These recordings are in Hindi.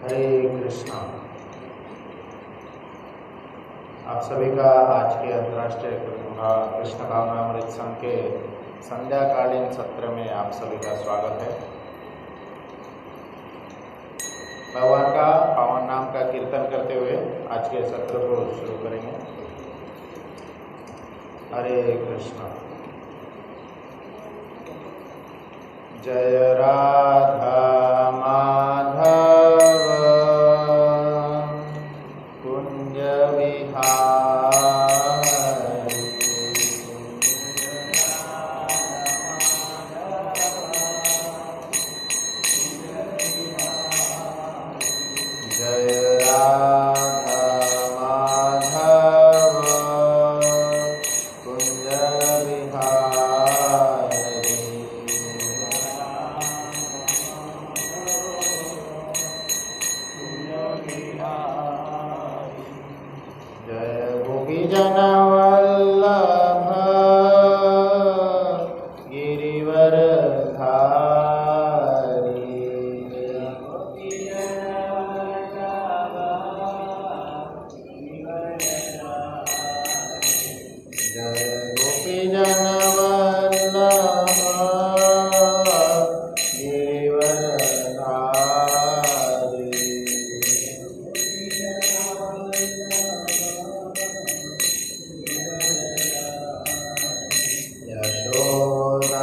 हरे कृष्णा। आप सभी का आज के अंतर्राष्ट्रीय कृष्ण भावनामृत संघ के संध्याकालीन सत्र में आप सभी का स्वागत है। भगवान का पावन नाम का कीर्तन करते हुए आज के सत्र को शुरू करेंगे। हरे कृष्णा। जय राधा माधव कुंज विहारी। जय राधा माधव कुंज विहारी। जय गोपीजन वल्लभ गिरिवर धारी। जय गोपीजन वल्लभ गिरिवर धारी।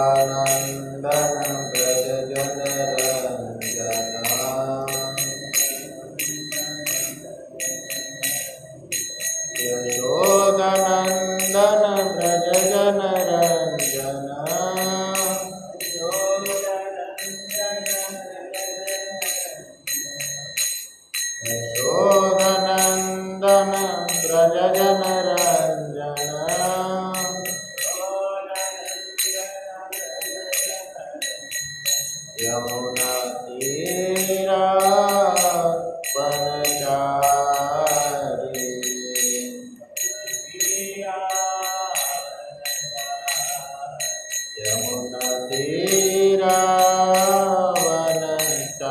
यशोदानन्दन व्रज जनरञ्जना। यशोदानन्दन व्रज जनरञ्जना। यशोदानन्दन व्रज जनरञ्जना। यमुना तीरा वनचारी। यमुना तीरा वनचारी।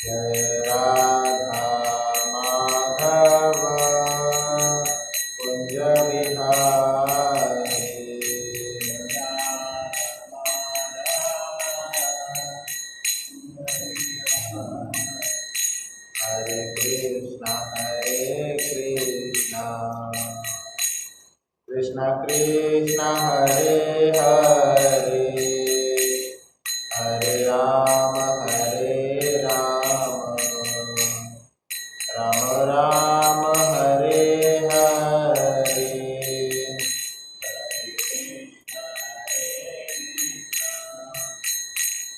जय राधा माधव कुंज विहारी। हरे कृष्णा कृष्णा कृष्णा हरे हरे, हरे राम राम राम हरे हरे।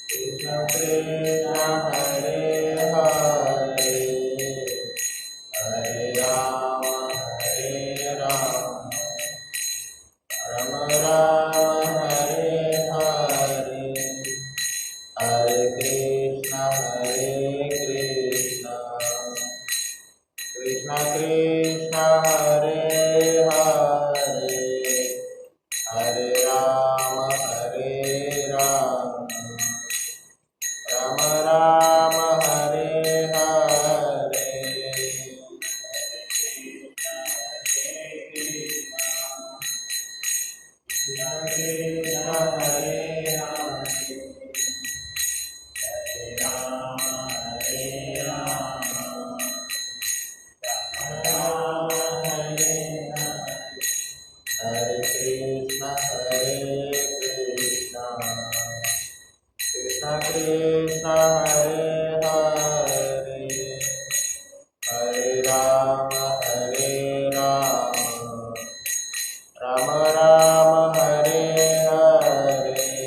कृष्ण कृष्ण हरे हरे, हरे राम राम राम हरे हरे। हरे कृष्ण कृष्ण कृष्ण हरे हरे, हरे राम राम राम हरे हरे। कृष्ण कृष्ण हरे हरे, हरे राम राम हरे हरे। हरे कृष्ण कृष्ण कृष्ण हरे हरे, हरे राम राम राम हरे हरे।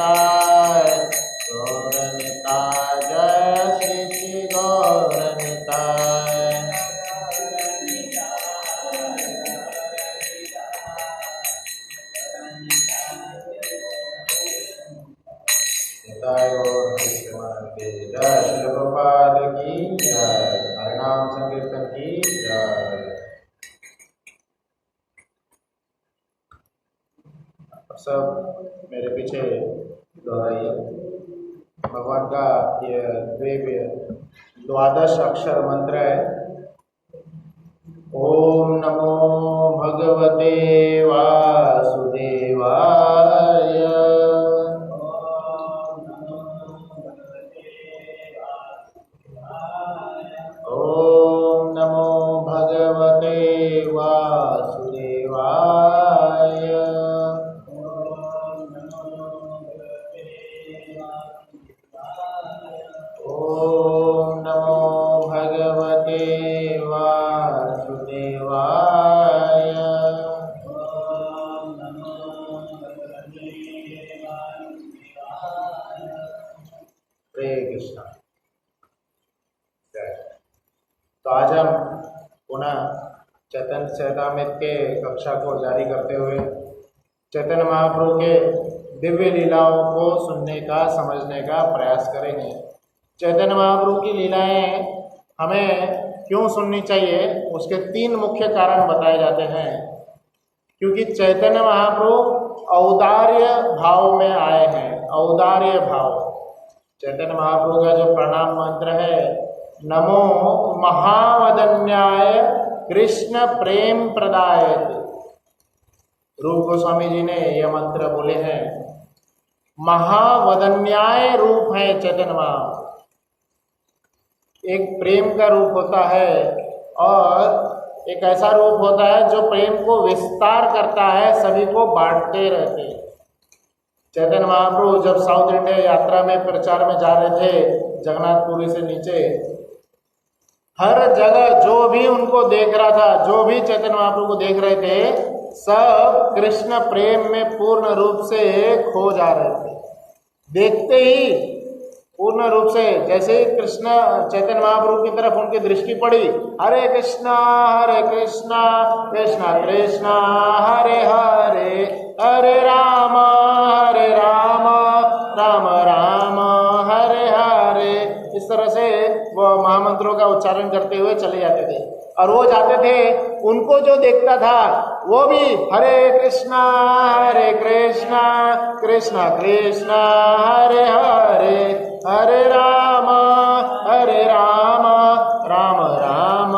निताय, गौर निताय, जय श्री श्री गौर निताय। निताय गौर हरिनाम की जय, श्रील प्रभुपाद की जय, हरिनाम संकीर्तन की जय। सब मेरे पीछे दोहराइए। भगवान का ये दिव्य द्वादश अक्षर मंत्र है। ओम नमो भगवते वासुदेवाय। ओम नमो भगवते वासुदेवाय। ओम नमो भगवते वासुदेवाय। हरे कृष्णा। तो आज हम पुनः चैतन्य चैतामृत के कक्षा को जारी करते हुए चैतन्य महाप्रभु के दिव्य लीलाओं को सुनने का, समझने का प्रयास करेंगे। चैतन्य महाप्रभु की लीलाएं हमें क्यों सुननी चाहिए, उसके 3 मुख्य कारण बताए जाते हैं। क्योंकि चैतन्य महाप्रभु औदार्य भाव में आए हैं। औदार्य भाव, चैतन्य महाप्रभु का जो प्रणाम मंत्र है, नमो महावदन्याय कृष्ण प्रेम प्रदायत। रूप गोस्वामी जी ने यह मंत्र बोले हैं। महावदन्याय रूप है चैतन्य महाप्रभु। एक प्रेम का रूप होता है और एक ऐसा रूप होता है जो प्रेम को विस्तार करता है, सभी को बांटते रहते। चैतन्य महाप्रभु जब साउथ इंडिया यात्रा में प्रचार में जा रहे थे, जगन्नाथपुरी से नीचे, हर जगह जो भी उनको देख रहा था, जो भी चैतन्य महाप्रभु को देख रहे थे, सब कृष्ण प्रेम में पूर्ण रूप से खो जा रहे थे। देखते ही पूर्ण रूप से, जैसे ही कृष्ण चैतन्य महाप्रभु की तरफ उनकी दृष्टि पड़ी, हरे कृष्णा कृष्णा कृष्णा हरे हरे, हरे राम राम राम हरे हरे, इस तरह से वो महामंत्रों का उच्चारण करते हुए चले जाते थे। और वो जाते थे, उनको जो देखता था वो भी हरे कृष्णा कृष्णा कृष्णा हरे हरे, हरे राम राम राम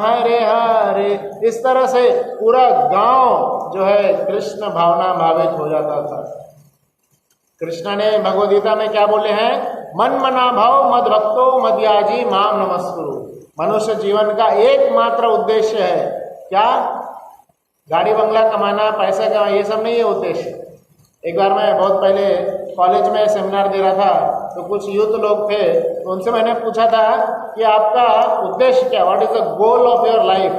हरे हरे। इस तरह से पूरा गांव जो है कृष्ण भावना भावित हो जाता था। कृष्ण ने भगवद गीता में क्या बोले हैं? मन मना भाव मद भक्तो मदयाजी माम नमस्कुरु। मनुष्य जीवन का एकमात्र उद्देश्य है क्या? गाड़ी बंगला कमाना, पैसा कमाना, ये सब नहीं है उद्देश्य। एक बार मैं बहुत पहले कॉलेज में सेमिनार दे रहा था, तो कुछ यूथ लोग थे, तो उनसे मैंने पूछा था कि आपका उद्देश्य क्या, what is the goal of your life.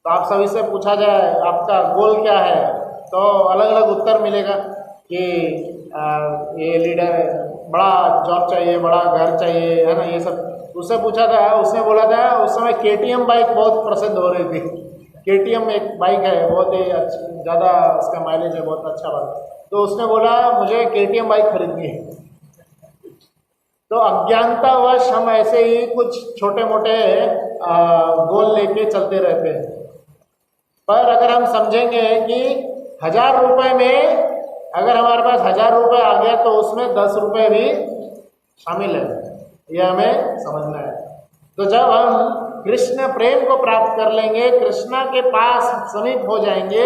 तो आप सभी से पूछा जाए आपका गोल क्या है, तो अलग अलग उत्तर मिलेगा कि ये लीडर, बड़ा जॉब चाहिए, बड़ा घर चाहिए, है ना, ये सब। उससे पूछा था, उसने बोला था उस समय KTM बाइक बहुत प्रसिद्ध हो रही थी। KTM एक बाइक है, बहुत ही अच्छी, ज़्यादा उसका माइलेज है, बहुत अच्छा बात। तो उसने बोला मुझे KTM बाइक खरीदनी है। तो अज्ञानतावश हम ऐसे ही कुछ छोटे मोटे गोल लेके चलते रहते हैं। पर अगर हम समझेंगे कि 1000 रुपये में अगर हमारे पास 1000 रुपये आ गया तो उसमें 10 रुपये भी शामिल है, यह हमें समझना है। तो जब हम कृष्ण प्रेम को प्राप्त कर लेंगे, कृष्णा के पास समीप हो जाएंगे,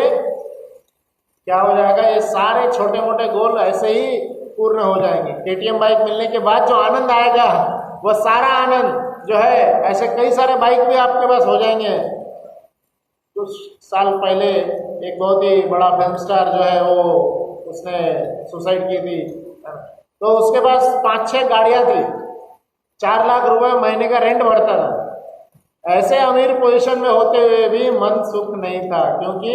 क्या हो जाएगा? ये सारे छोटे मोटे गोल ऐसे ही पूर्ण हो जाएंगे। KTM बाइक मिलने के बाद जो आनंद आएगा, वो सारा आनंद जो है, ऐसे कई सारे बाइक भी आपके पास हो जाएंगे। कुछ साल पहले एक बहुत ही बड़ा फिल्म स्टार जो है, वो उसने सुसाइड की थी, तो उसके पास 5-6 गाड़ियां थी, 4 लाख रुपए महीने का रेंट बढ़ता था। ऐसे अमीर पोजीशन में होते हुए भी मन सुख नहीं था, क्योंकि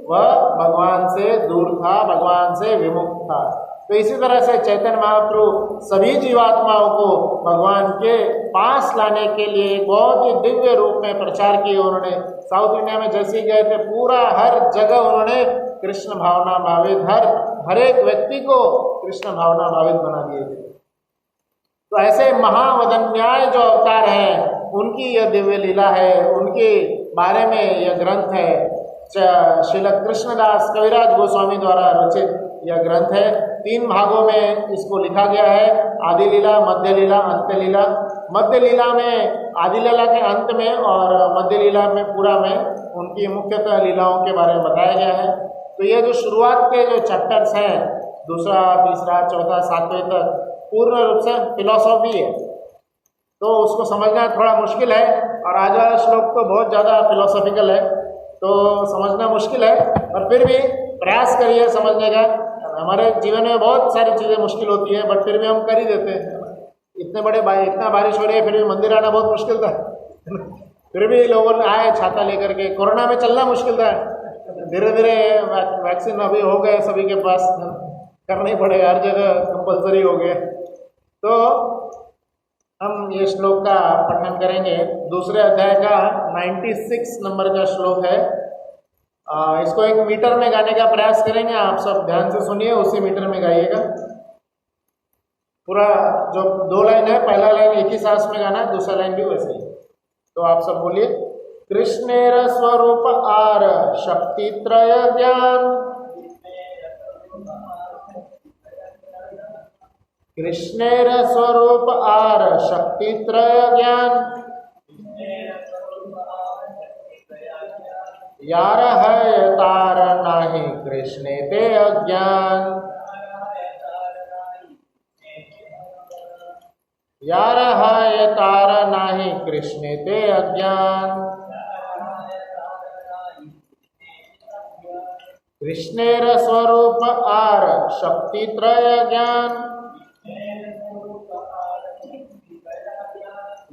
वह भगवान से दूर था, भगवान से विमुख था। तो इसी तरह से चैतन्य महाप्रभु सभी जीवात्माओं को भगवान के पास लाने के लिए एक बहुत ही दिव्य रूप में प्रचार किए उन्होंने। साउथ इंडिया में जैसे ही गए थे पूरा हर जगह उन्होंने कृष्ण भावना भावित हर एक व्यक्ति को कृष्ण भावना भावित बना दिए थे। तो ऐसे महावदन्याय जो अवतार हैं उनकी यह दिव्य लीला है, उनके बारे में यह ग्रंथ है। श्रील कृष्णदास कविराज गोस्वामी द्वारा रचित यह ग्रंथ है। 3 भागों में इसको लिखा गया है, आदि लीला, मध्य लीला, अंत्य लीला। मध्य लीला में आदि लीला के अंत में और मध्य लीला में पूरा में उनकी मुख्यतः लीलाओं के बारे में बताया गया है। तो ये जो शुरुआत के जो चैप्टर्स हैं, दूसरा, तीसरा, चौथा, 7वें तक पूर्ण रूप से फिलॉसॉफी है, तो उसको समझना थोड़ा मुश्किल है। और आज वाला श्लोक तो बहुत ज़्यादा फिलोसॉफिकल है, तो समझना मुश्किल है, पर फिर भी प्रयास करिए समझने का। हमारे जीवन में बहुत सारी चीज़ें मुश्किल होती है, बट फिर भी हम कर ही देते हैं। इतना बारिश हो रही है, फिर भी मंदिर आना बहुत मुश्किल था फिर भी लोगों ने आए छाता लेकर के। कोरोना में चलना मुश्किल था, धीरे धीरे वैक्सीन अभी हो गए, सभी के पास करना ही पड़ेगा, हर जगह कंपलसरी हो गए। तो हम ये श्लोक का पठन करेंगे। दूसरे अध्याय का 96 नंबर का श्लोक है। इसको 1 मीटर में गाने का प्रयास करेंगे। आप सब ध्यान से सुनिए, उसी मीटर में गाइएगा। पूरा जो 2 लाइन है, पहला लाइन एक ही सांस में गाना है, दूसरा लाइन भी वैसे ही। तो आप सब बोलिए, कृष्णेर स्वरूप आर शक्ति त्रय ज्ञान, कृष्णेर स्वरूप आर शक्ति त्रय ज्ञान, यार है तार नाही कृष्णे ते अज्ञान, यार है तार नाही कृष्णे ते अज्ञान, कृष्णेर स्वरूप आर शक्ति त्रय ज्ञान,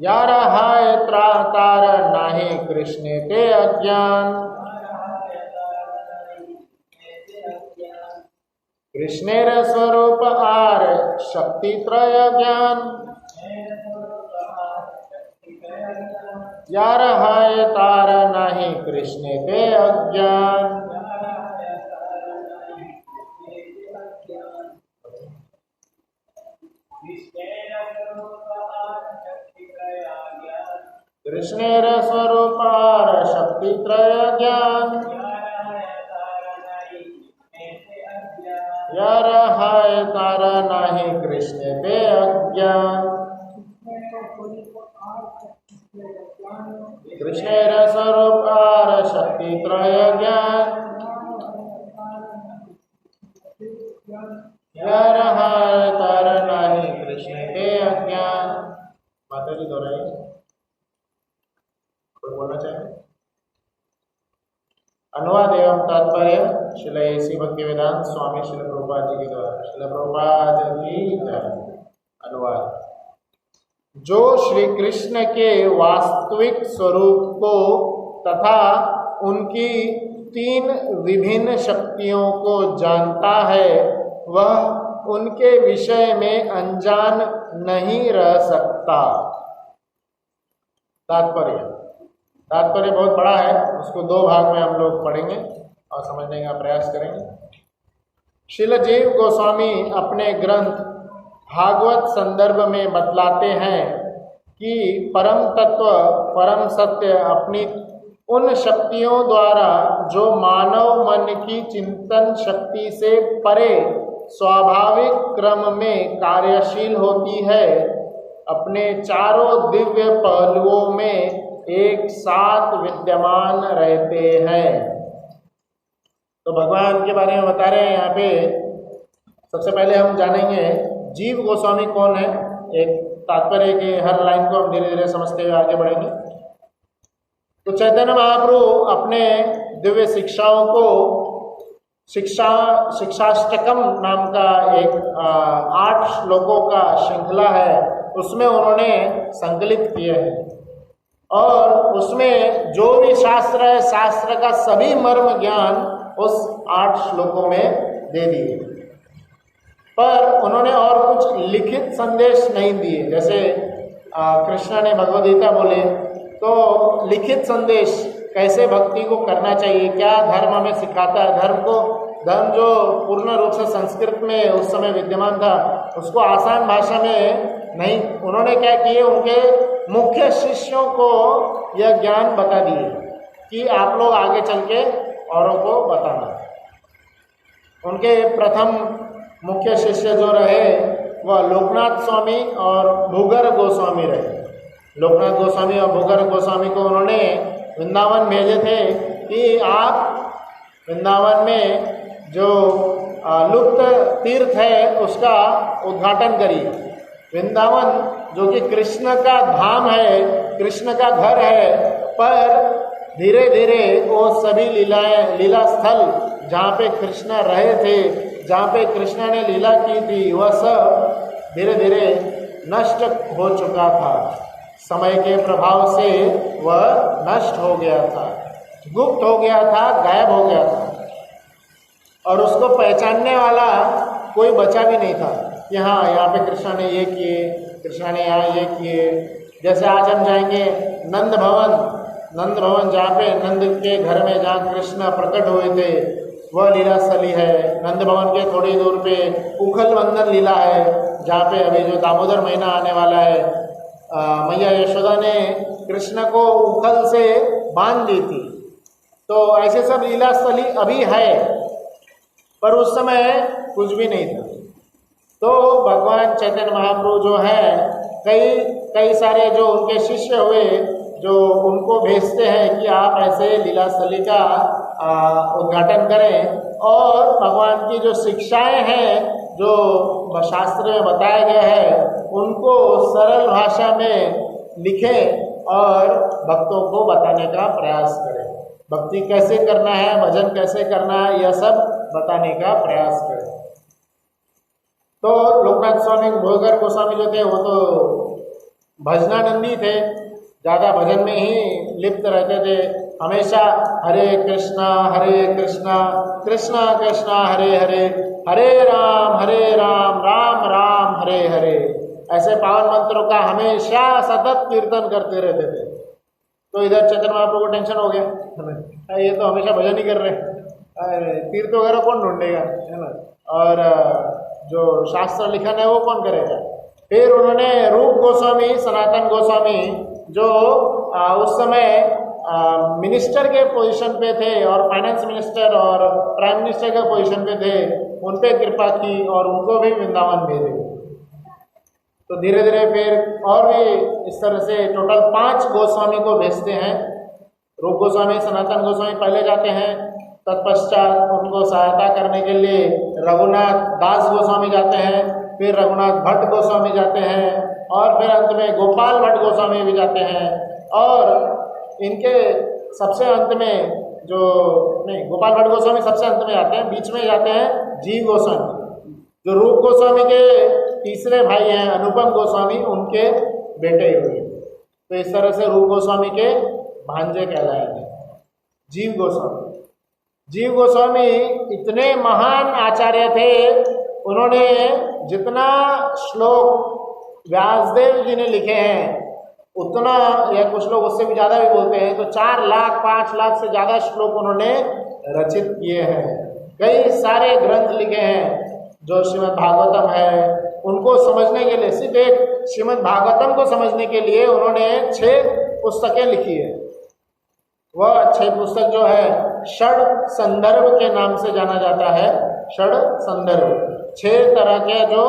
यार हाय तार नाही कृष्णे ते अज्ञान, कृष्णेर स्वरूप आर शक्ति त्रय ज्ञान, यार हाय तार नाही कृष्णे ते अज्ञान। कृष्णेर स्वरूप आर शक्ति त्रय ज्ञान, यार हाय तार नाही कृष्ण ते अज्ञान, कृष्णेर स्वरूप आर शक्ति त्रय ज्ञान, यार हाय तार नाही कृष्ण ते अज्ञान। माता जी दोहराइए, कोई बोलना चाहे? अनुवाद एवं तात्पर्य श्रील एसी भक्तिवेदांत स्वामी श्रील प्रभुपाद जी के द्वारा। श्रील प्रभुपाद जी अनुवाद। जो श्री कृष्ण के वास्तविक स्वरूप को तथा उनकी 3 विभिन्न शक्तियों को जानता है, वह उनके विषय में अनजान नहीं रह सकता। तात्पर्य बहुत बड़ा है, उसको 2 भाग में हम लोग पढ़ेंगे और समझने का प्रयास करेंगे। श्रील जीव गोस्वामी अपने ग्रंथ भागवत संदर्भ में बतलाते हैं कि परम तत्व परम सत्य अपनी उन शक्तियों द्वारा जो मानव मन की चिंतन शक्ति से परे स्वाभाविक क्रम में कार्यशील होती है, अपने चारों दिव्य पहलुओं में एक साथ विद्यमान रहते हैं। तो भगवान के बारे में बता रहे हैं यहाँ पे। सबसे पहले हम जानेंगे जीव गोस्वामी कौन है। एक तात्पर्य के हर लाइन को हम धीरे धीरे समझते हुए आगे बढ़ेंगे। तो चैतन्य महाप्रभु अपने दिव्य शिक्षाओं को शिक्षाष्टकम नाम का एक 8 श्लोकों का श्रृंखला है, उसमें उन्होंने संकलित किए हैं। और उसमें जो भी शास्त्र है, शास्त्र का सभी मर्म ज्ञान उस 8 श्लोकों में दे दिए। पर उन्होंने और कुछ लिखित संदेश नहीं दिए। जैसे कृष्ण ने भगवद गीता बोले तो लिखित संदेश कैसे भक्ति को करना चाहिए, क्या धर्म हमें सिखाता है, धर्म जो पूर्ण रूप से संस्कृत में उस समय विद्यमान था उसको आसान भाषा में नहीं, उन्होंने क्या किए, उनके मुख्य शिष्यों को यह ज्ञान बता दिए कि आप लोग आगे चल के औरों को बताना। उनके प्रथम मुख्य शिष्य जो रहे वह लोकनाथ स्वामी और भूगर गोस्वामी रहे। लोकनाथ गोस्वामी और भूगर गोस्वामी को उन्होंने वृंदावन भेजे थे कि आप वृंदावन में जो लुप्त तीर्थ है उसका उद्घाटन करिए। वृंदावन जो कि कृष्ण का धाम है, कृष्ण का घर है, पर धीरे धीरे वो सभी लीला स्थल जहाँ पे कृष्ण रहे थे, जहाँ पे कृष्ण ने लीला की थी, वह सब धीरे धीरे नष्ट हो चुका था। समय के प्रभाव से वह नष्ट हो गया था, गुप्त हो गया था, गायब हो गया था, और उसको पहचानने वाला कोई बचा भी नहीं था कि हाँ यहाँ पे कृष्ण ने ये किए, कृष्ण ने यहाँ ये किए। जैसे आज हम जाएंगे नंद भवन जहाँ पे नंद के घर में जहाँ कृष्ण प्रकट हुए थे वह लीला स्थली है। नंद भवन के थोड़ी दूर पे उखल वंदन लीला है, जहाँ पे अभी जो दामोदर महीना आने वाला है, मैया यशोदा ने कृष्ण को उखल से बांध दी थी। तो ऐसे सब लीला स्थली अभी है, पर उस समय कुछ भी नहीं था। तो भगवान चैतन्य महाप्रभु जो है कई सारे जो उनके शिष्य हुए जो उनको भेजते हैं कि आप ऐसे लीला स्थली का उद्घाटन करें, और भगवान की जो शिक्षाएं हैं जो शास्त्र में बताया गया है उनको सरल भाषा में लिखें और भक्तों को बताने का प्रयास करें। भक्ति कैसे करना है, भजन कैसे करना है, यह सब बताने का प्रयास करें। तो लोकनाथ स्वामी भोगर गोस्वामी जो थे वो तो भजनानंदी थे, ज़्यादा भजन में ही लिप्त रहते थे। हमेशा हरे कृष्णा कृष्णा कृष्णा हरे हरे, हरे राम राम राम हरे हरे, ऐसे पावन मंत्रों का हमेशा सतत कीर्तन करते रहते थे। तो इधर चैतन्य महाप्रभु को टेंशन हो गया, ये तो हमेशा भजन ही कर रहे हैं, तीर्थ वगैरह कौन ढूंढेगा, है ना, और जो शास्त्र लिखन है वो कौन करेगा। फिर उन्होंने रूप गोस्वामी, सनातन गोस्वामी जो उस समय मिनिस्टर के पोजीशन पे थे और फाइनेंस मिनिस्टर और प्राइम मिनिस्टर के पोजीशन पे थे, उन पे कृपा की और उनको भी वृंदावन भेजे। तो धीरे धीरे फिर और भी इस तरह से टोटल 5 गोस्वामी को भेजते हैं। रूप गोस्वामी, सनातन गोस्वामी पहले जाते हैं, तत्पश्चात उनको सहायता करने के लिए रघुनाथ दास गोस्वामी जाते हैं, फिर रघुनाथ भट्ट गोस्वामी जाते हैं, और फिर अंत में गोपाल भट्ट गोस्वामी भी जाते हैं। और इनके सबसे अंत में गोपाल भट्ट गोस्वामी सबसे अंत में जाते हैं, बीच में जाते हैं जीव गोस्वामी, जो रूप गोस्वामी के तीसरे भाई हैं अनुपम गोस्वामी, उनके बेटे हुए। तो इस तरह से रूप गोस्वामी के भांजे कहलाए थे जीव गोस्वामी इतने महान आचार्य थे, उन्होंने जितना श्लोक व्यासदेव जी ने लिखे हैं उतना, या कुछ लोग उससे भी ज़्यादा भी बोलते हैं, तो 4 लाख 5 लाख से ज़्यादा श्लोक उन्होंने रचित किए हैं। कई सारे ग्रंथ लिखे हैं। जो श्रीमद् भागवतम है उनको समझने के लिए, सिर्फ एक श्रीमद् भागवतम को समझने के लिए उन्होंने 6 पुस्तकें लिखी है। वह 6 पुस्तक जो है षड संदर्भ के नाम से जाना जाता है। षड संदर्भ, 6 तरह के जो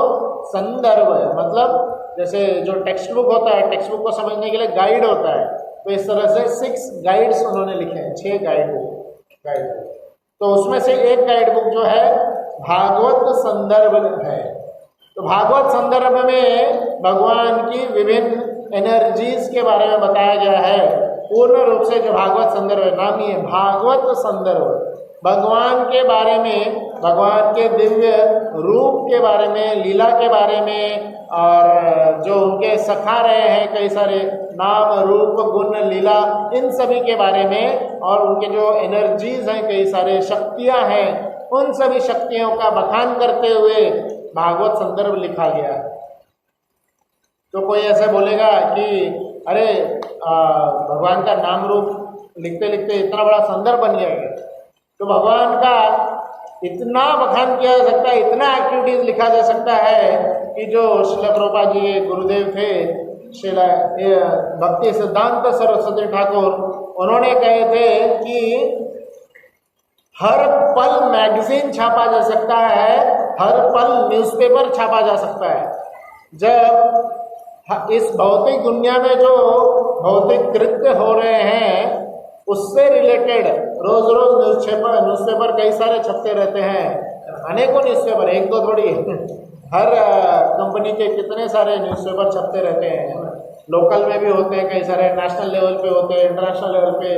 संदर्भ है, मतलब जैसे जो टेक्स्ट बुक होता है, टेक्स्ट बुक को समझने के लिए गाइड होता है, तो इस तरह से 6 गाइड्स उन्होंने लिखे हैं, 6 गाइड बुक। तो उसमें से एक गाइड बुक जो है भागवत संदर्भ है। तो भागवत संदर्भ में भगवान की विभिन्न एनर्जीज के बारे में बताया गया है। पूर्ण रूप से जो भागवत संदर्भ नाम ही है भागवत संदर्भ, भगवान के बारे में, भगवान के दिव्य रूप के बारे में, लीला के बारे में, और जो उनके सखा रहे हैं कई सारे नाम रूप गुण लीला, इन सभी के बारे में, और उनके जो एनर्जीज हैं, कई सारे शक्तियां हैं, उन सभी शक्तियों का बखान करते हुए भागवत संदर्भ लिखा गया है। तो कोई ऐसे बोलेगा कि अरे भगवान का नाम रूप लिखते लिखते इतना बड़ा संदर्भ बन गया है। तो भगवान का इतना बखान किया जा सकता है, इतना एक्टिविटीज लिखा जा सकता है कि जो श्रील प्रभुपाद जी के गुरुदेव थे श्रील भक्ति सिद्धांत सरस्वती ठाकुर, उन्होंने कहे थे कि हर पल मैगजीन छापा जा सकता है, हर पल न्यूज़पेपर छापा जा सकता है। जब इस भौतिक दुनिया में जो भौतिक कृत्य हो रहे हैं उससे रिलेटेड रोज रोज न्यूज़पेपर कई सारे छपते रहते हैं, अनेकों न्यूज़पेपर, एक दो थोड़ी हर कंपनी के कितने सारे न्यूज़पेपर छपते रहते हैं। लोकल में भी होते हैं, कई सारे नेशनल लेवल पे होते हैं, इंटरनेशनल लेवल पे।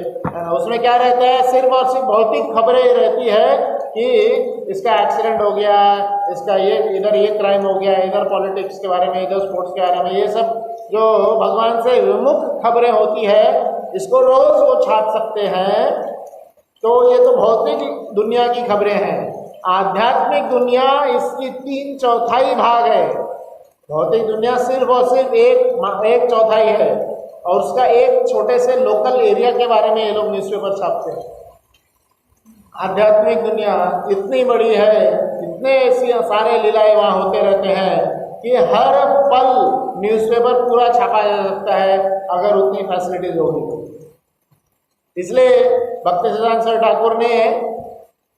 उसमें क्या रहता है, सिर्फ और सिर्फ भौतिक खबरें रहती है कि इसका एक्सीडेंट हो गया, इसका ये इधर ये क्राइम हो गया, इधर पॉलिटिक्स के बारे में, इधर स्पोर्ट्स के बारे में, ये सब जो भगवान से विमुख खबरें होती है इसको रोज वो छाप सकते हैं। तो ये तो भौतिक दुनिया की खबरें हैं। आध्यात्मिक दुनिया इसकी 3/4 भाग है। भौतिक दुनिया सिर्फ और सिर्फ एक चौथाई है, और उसका एक छोटे से लोकल एरिया के बारे में ये लोग न्यूज़पेपर छापते हैं। आध्यात्मिक दुनिया इतनी बड़ी है, इतने ऐसी सारे लीलाएं वहाँ होते रहते हैं कि हर पल न्यूज़पेपर पूरा छापा जा सकता है अगर उतनी फैसिलिटीज होगी। इसलिए भक्ति सिद्धांत सर ठाकुर ने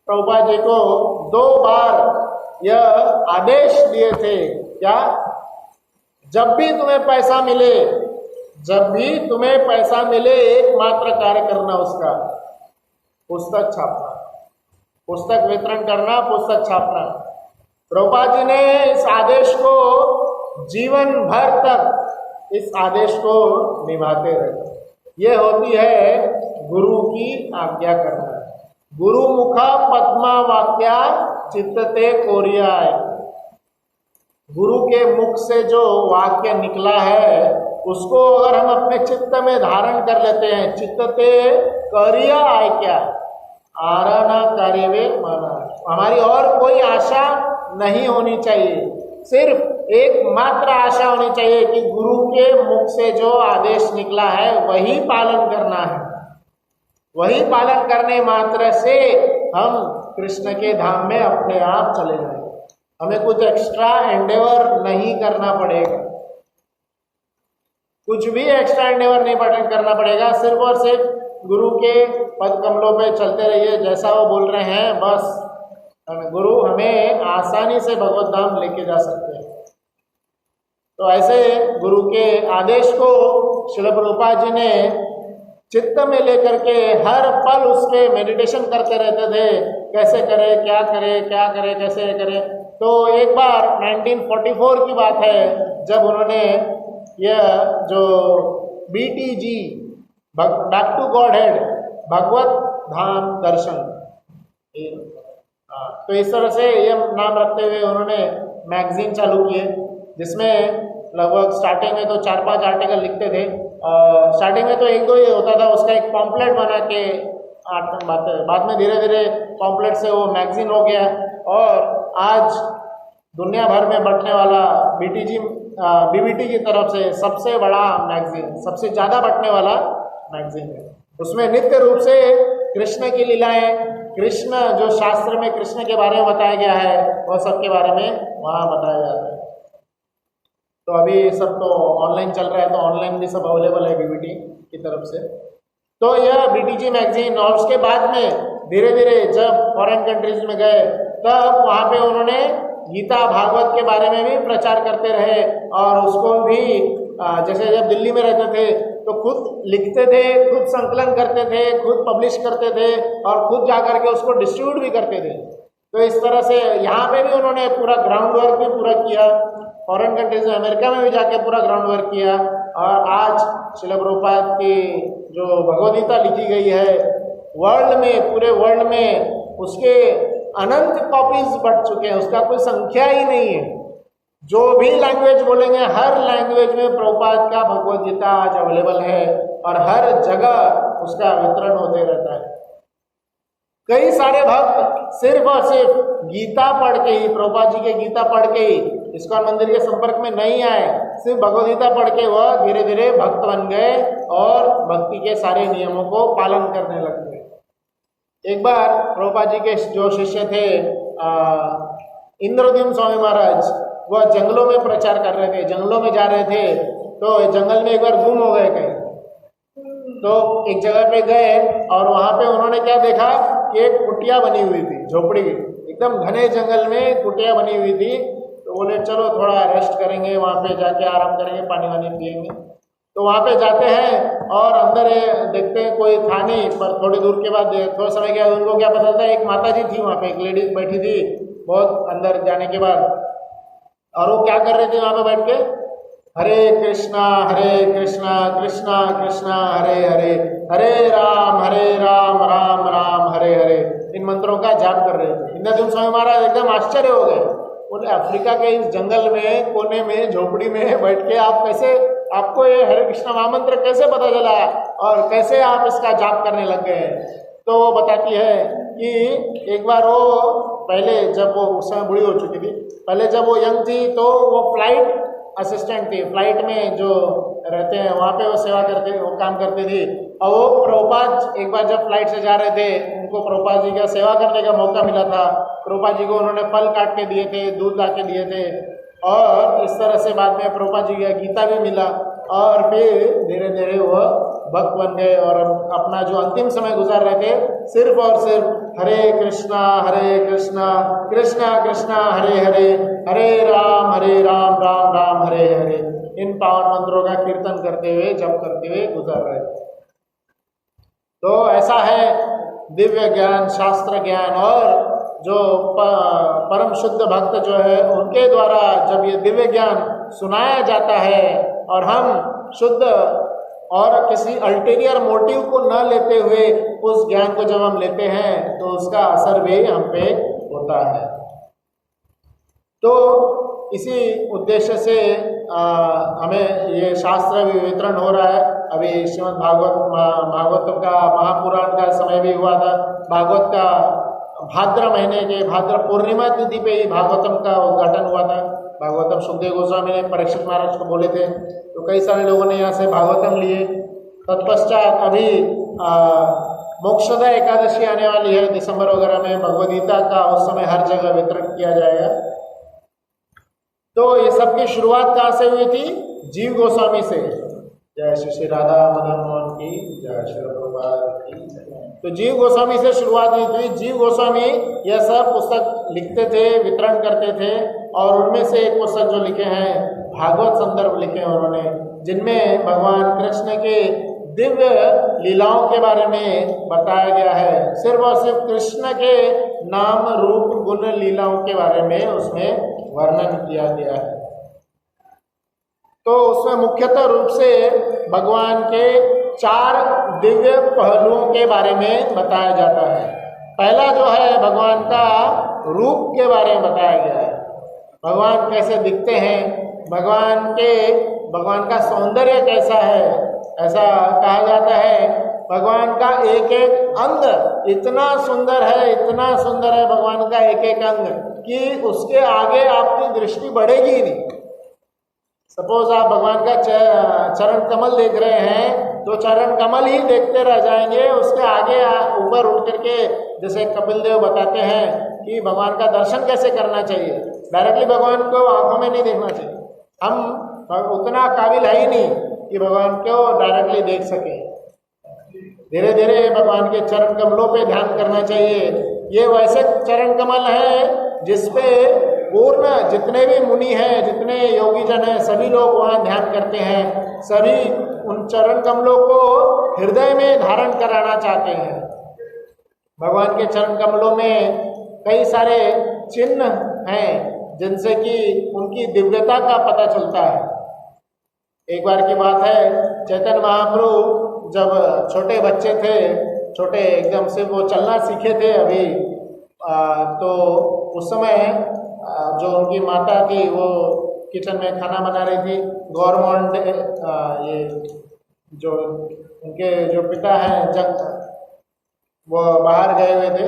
प्रभुपाद जी को 2 बार यह आदेश दिए थे, क्या, जब भी तुम्हें पैसा मिले, जब भी तुम्हें पैसा मिले, एकमात्र कार्य करना उसका पुस्तक छापना, पुस्तक वितरण करना, पुस्तक छापना। प्रभुपाद जी ने इस आदेश को जीवन भर तक इस आदेश को निभाते रहे। यह होती है गुरु की आज्ञा करना। गुरु मुखा पद्मा वाक्या चित्तते कोरियाय। गुरु के मुख से जो वाक्य निकला है उसको अगर हम अपने चित्त में धारण कर लेते हैं, चित्तते करिया आय क्या, आराना कार्य माना, हमारी और कोई आशा नहीं होनी चाहिए, सिर्फ एकमात्र आशा होनी चाहिए कि गुरु के मुख से जो आदेश निकला है वही पालन करना है। वही पालन करने मात्र से हम कृष्ण के धाम में अपने आप चले जाएंगे। हमें कुछ एक्स्ट्रा एंडेवर नहीं करना पड़ेगा, कुछ भी एक्स्ट्रा एंडेवर नहीं करना पड़ेगा। सिर्फ और सिर्फ गुरु के पद कमलों पे चलते रहिए, जैसा वो बोल रहे हैं बस। गुरु हमें आसानी से भगवत धाम लेके जा सकते हैं। तो ऐसे गुरु के आदेश को श्रील प्रभुपाद जी ने चित्त में लेकर के हर पल उसके मेडिटेशन करते रहते थे, कैसे करे, क्या करे, क्या करे, कैसे करे। तो एक बार 1944 की बात है, जब उन्होंने यह जो BTG back to Godhead भगवत धाम दर्शन, तो इस तरह से यह नाम रखते हुए उन्होंने मैगजीन चालू किए, जिसमें लगभग स्टार्टिंग में तो 4-5 आर्टिकल लिखते थे। स्टार्टिंग में तो 1-2 ही होता था, उसका एक पॉम्पलेट बना के बाद में धीरे धीरे पॉम्पलेट से वो मैगजीन हो गया। और आज दुनिया भर में बंटने वाला BBT की तरफ से सबसे बड़ा मैगजीन, सबसे ज़्यादा बंटने वाला मैगजीन है। उसमें नित्य रूप से कृष्ण की लीलाएं, कृष्ण जो शास्त्र में कृष्ण के बारे में बताया गया है वह सब के बारे में वहाँ बताया जाता है। तो अभी सब तो ऑनलाइन चल रहा है, तो ऑनलाइन भी सब अवेलेबल है BBT की तरफ से। तो यह BTG मैगजीन, और उसके बाद में धीरे धीरे जब फॉरेन कंट्रीज में गए तब वहाँ पे उन्होंने गीता भागवत के बारे में भी प्रचार करते रहे। और उसको भी जैसे जब दिल्ली में रहते थे तो खुद लिखते थे, खुद संकलन करते थे, खुद पब्लिश करते थे और खुद जाकर के उसको डिस्ट्रीब्यूट भी करते थे। तो इस तरह से यहाँ पे भी उन्होंने पूरा ग्राउंड वर्क भी पूरा किया, फॉरेन कंट्रीज में, अमेरिका में भी जाके पूरा ग्राउंड वर्क किया। और आज श्रील प्रभुपाद की जो भगवद गीता लिखी गई है वर्ल्ड में, पूरे वर्ल्ड में उसके अनंत कॉपीज बढ़ चुके हैं, उसका कोई संख्या ही नहीं है। जो भी लैंग्वेज बोलेंगे हर लैंग्वेज में प्रभुपाद का भगवद गीता आज अवेलेबल है और हर जगह उसका वितरण होते रहता है। कई सारे भक्त सिर्फ और सिर्फ गीता पढ़ के ही, प्रभुपाद जी के गीता पढ़ के ही इस्कॉन मंदिर के संपर्क में नहीं आए, सिर्फ भगवद गीता पढ़ के वह धीरे धीरे भक्त बन गए और भक्ति के सारे नियमों को पालन करने लग गए। एक बार प्रभुपाद जी के जो शिष्य थे इंद्रद्युम्न स्वामी महाराज, वह जंगलों में प्रचार कर रहे थे, जंगलों में जा रहे थे, तो जंगल में एक बार गुम हो गए कहीं। तो एक जगह पे गए और वहां पे उन्होंने क्या देखा कि एक कुटिया बनी हुई थी, झोपड़ी, एकदम घने जंगल में कुटिया बनी हुई थी। तो बोले चलो थोड़ा रेस्ट करेंगे, वहां पे जाके आराम करेंगे, पानी वानी पिएंगे। तो वहां पे जाते हैं और अंदर देखते हैं कोई था नहीं, पर थोड़ी दूर के बाद थोड़ा समय के बाद उनको क्या पता था, एक माता जी थी वहां पे, एक लेडीज बैठी थी बहुत अंदर जाने के बाद, और वो क्या कर रहे थे वहां पे बैठ के, हरे कृष्णा कृष्णा कृष्णा हरे हरे, हरे राम राम राम हरे हरे, इन मंत्रों का जाप कर रहे थे। इंद्रद्युम्न स्वामी महाराज एकदम आश्चर्य हो गए, बोले अफ्रीका के इस जंगल में, कोने में, झोपड़ी में बैठ के आप कैसे, आपको ये हरे कृष्णा महामंत्र कैसे पता चला और कैसे आप इसका जाप करने लग गए। तो वो बताती है कि एक बार वो पहले, जब वो उस समय बूढ़ी हो चुकी थी, पहले जब वो यंग थी तो वो फ्लाइट असिस्टेंट थी, फ्लाइट में जो रहते हैं वहाँ पे वो सेवा करते, वो काम करती थी। और वो प्रभुपाद एक बार जब फ्लाइट से जा रहे थे, उनको प्रभुपाद जी का सेवा करने का मौका मिला था। प्रभुपाद जी को उन्होंने फल काट के दिए थे, दूध ला के दिए थे, और इस तरह से बाद में प्रभुपाद जी का गीता भी मिला, और फिर धीरे धीरे वह भक्त बन गए और अपना जो अंतिम समय गुजार रहे थे सिर्फ और सिर्फ हरे कृष्णा कृष्णा कृष्णा हरे हरे, हरे राम राम राम हरे हरे, इन पावन मंत्रों का कीर्तन करते हुए, जप करते हुए गुजार रहे। तो ऐसा है दिव्य ज्ञान, शास्त्र ज्ञान, और जो परम शुद्ध भक्त जो है उनके द्वारा जब ये दिव्य ज्ञान सुनाया जाता है और हम शुद्ध और किसी अल्टीरियर मोटिव को न लेते हुए उस ज्ञान को जब हम लेते हैं तो उसका असर भी हम पे होता है। तो इसी उद्देश्य से हमें ये शास्त्र भी वितरण हो रहा है। अभी श्रीमद् भागवत का महापुराण का समय भी हुआ था। भागवत का भाद्र महीने के भाद्र पूर्णिमा तिथि पे ही भागवतम का उद्घाटन हुआ था। भागवतम सुखदेव गोस्वामी ने परीक्षित महाराज को बोले थे, तो कई सारे लोगों ने यहाँ से भागवतम लिए। तत्पश्चात अभी मोक्षदा एकादशी आने वाली है, दिसंबर वगैरह में भगवद गीता का उस समय हर जगह वितरण किया जाएगा। तो ये सब की शुरुआत कहाँ से हुई थी? जीव गोस्वामी से। जय श्री राधा मदन मोहन की जय, श्री प्रभुपाद की जय। तो जीव गोस्वामी से शुरुआत हुई थी। जीव गोस्वामी यह सब पुस्तक लिखते थे, वितरण करते थे, और उनमें से एक पुस्तक जो लिखे हैं भागवत संदर्भ लिखे हैं उन्होंने, जिनमें भगवान कृष्ण के दिव्य लीलाओं के बारे में बताया गया है। सिर्फ और सिर्फ कृष्ण के नाम रूप गुण लीलाओं के बारे में उसमें वर्णन किया गया है। तो उसमें मुख्यतः रूप से भगवान के 4 दिव्य पहलुओं के बारे में बताया जाता है। पहला जो है भगवान का रूप के बारे में बताया गया है, भगवान कैसे दिखते हैं, भगवान का सौंदर्य कैसा है। ऐसा कहा जाता है भगवान का एक एक अंग इतना सुंदर है, इतना सुंदर है भगवान का एक एक अंग कि उसके आगे आपकी दृष्टि बढ़ेगी ही नहीं। सपोज आप भगवान का चरण कमल देख रहे हैं तो चरण कमल ही देखते रह जाएंगे, उसके आगे ऊपर उठ करके, जैसे कपिल देव बताते हैं कि भगवान का दर्शन कैसे करना चाहिए। डायरेक्टली भगवान को आंखों में नहीं देखना चाहिए, हम उतना काबिल है ही नहीं कि भगवान को डायरेक्टली देख सके। धीरे धीरे भगवान के चरण कमलों पे ध्यान करना चाहिए। ये वैसे चरण कमल है जिसपे पूर्ण जितने भी मुनि हैं, जितने योगी जन हैं, सभी लोग वहाँ ध्यान करते हैं। सभी उन चरण कमलों को हृदय में धारण कराना चाहते हैं। भगवान के चरण कमलों में कई सारे चिन्ह हैं जिनसे कि उनकी दिव्यता का पता चलता है। एक बार की बात है, चैतन्य महाप्रभु जब छोटे बच्चे थे, छोटे एकदम से वो चलना सीखे थे अभी, तो उस समय जो उनकी माता थी वो किचन में खाना बना रही थी। गवर्नमेंट ये जो उनके जो पिता हैं वो बाहर गए हुए थे।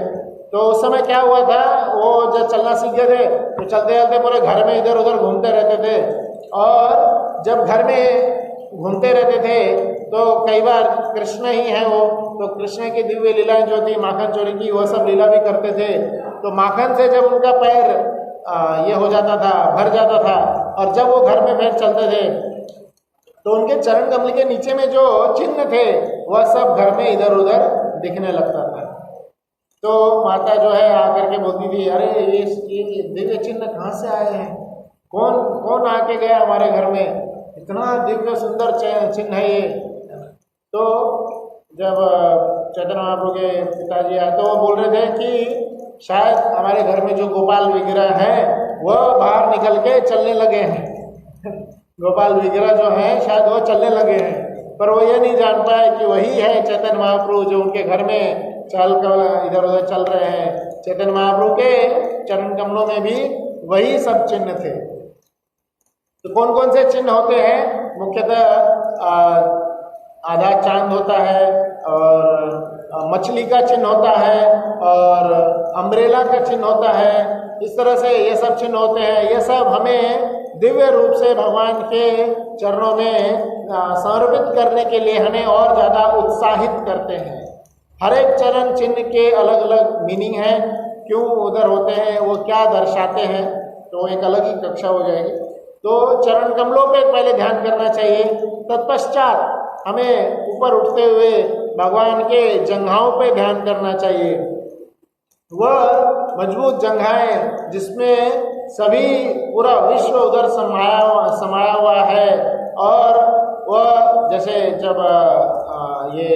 तो उस समय क्या हुआ था, वो जब चलना सीख गए थे तो चलते चलते पूरे घर में इधर उधर घूमते रहते थे। और जब घर में घूमते रहते थे तो कई बार कृष्ण ही है वो, तो कृष्ण की दिव्य लीलाएं जो थी, माखन चोरी की, वो सब लीला भी करते थे। तो माखन से जब उनका पैर ये हो जाता था, भर जाता था, और जब वो घर में फिर चलते थे तो उनके चरण कमल के नीचे में जो चिन्ह थे वह सब घर में इधर उधर दिखने लगता था। तो माता जो है आकर के बोलती थी, अरे ये दिव्य चिन्ह कहाँ से आए हैं, कौन कौन आके गया हमारे घर में, इतना दिव्य सुंदर चिन्ह है ये। तो जब चैतन्य महाप्रभु के पिताजी आए तो वो बोल रहे थे कि शायद हमारे घर में जो गोपाल विग्रह है वह बाहर निकल के चलने लगे हैं गोपाल विग्रह जो है शायद वो चलने लगे हैं, पर वो ये नहीं जान पाए कि वही है चैतन्य महाप्रभु जो उनके घर में चल कर इधर उधर चल रहे हैं। चैतन्य महाप्रभु के चरण कमलों में भी वही सब चिन्ह थे। तो कौन कौन से चिन्ह होते हैं? मुख्यतः आधा चांद होता है, और मछली का चिन्ह होता है, और अम्ब्रेला का चिन्ह होता है। इस तरह से ये सब चिन्ह होते हैं। ये सब हमें दिव्य रूप से भगवान के चरणों में समर्पित करने के लिए हमें और ज़्यादा उत्साहित करते हैं। हर एक चरण चिन्ह के अलग अलग मीनिंग है, क्यों उधर होते हैं, वो क्या दर्शाते हैं, तो एक अलग ही कक्षा हो जाएगी। तो चरण कमलों पे पहले ध्यान करना चाहिए, तत्पश्चात हमें ऊपर उठते हुए भगवान के जंघाओं पे ध्यान करना चाहिए। वह मजबूत जंघाएं जिसमें सभी पूरा विश्व उधर समाया हुआ है। और वह जैसे जब ये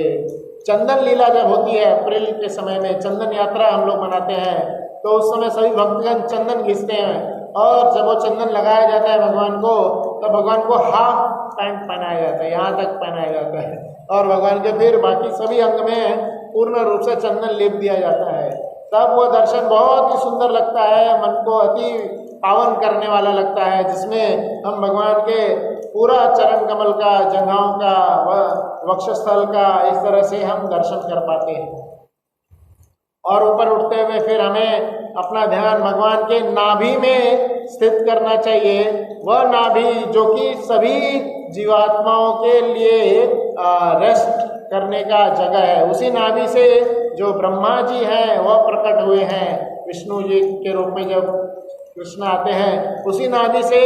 चंदन लीला जब होती है अप्रैल के समय में, चंदन यात्रा हम लोग मनाते हैं, तो उस समय सभी भक्तगण चंदन घिसते हैं, और जब वो चंदन लगाया जाता है भगवान को, तो भगवान को हाफ पैंट पहनाया जाता है, यहाँ तक पहनाया जाता है, और भगवान के फिर बाकी सभी अंग में पूर्ण रूप से चंदन लेप दिया जाता है। तब वो दर्शन बहुत ही सुंदर लगता है, मन को अति पावन करने वाला लगता है, जिसमें हम भगवान के पूरा चरण कमल का, जंघाओं का, वक्षस्थल का इस तरह से हम दर्शन कर पाते हैं। और ऊपर उठते हुए फिर हमें अपना ध्यान भगवान के नाभि में स्थित करना चाहिए। वह नाभि जो कि सभी जीवात्माओं के लिए रेस्ट करने का जगह है। उसी नाभि से जो ब्रह्मा जी हैं वह प्रकट हुए हैं, विष्णु जी के रूप में जब कृष्ण आते हैं, उसी नाभि से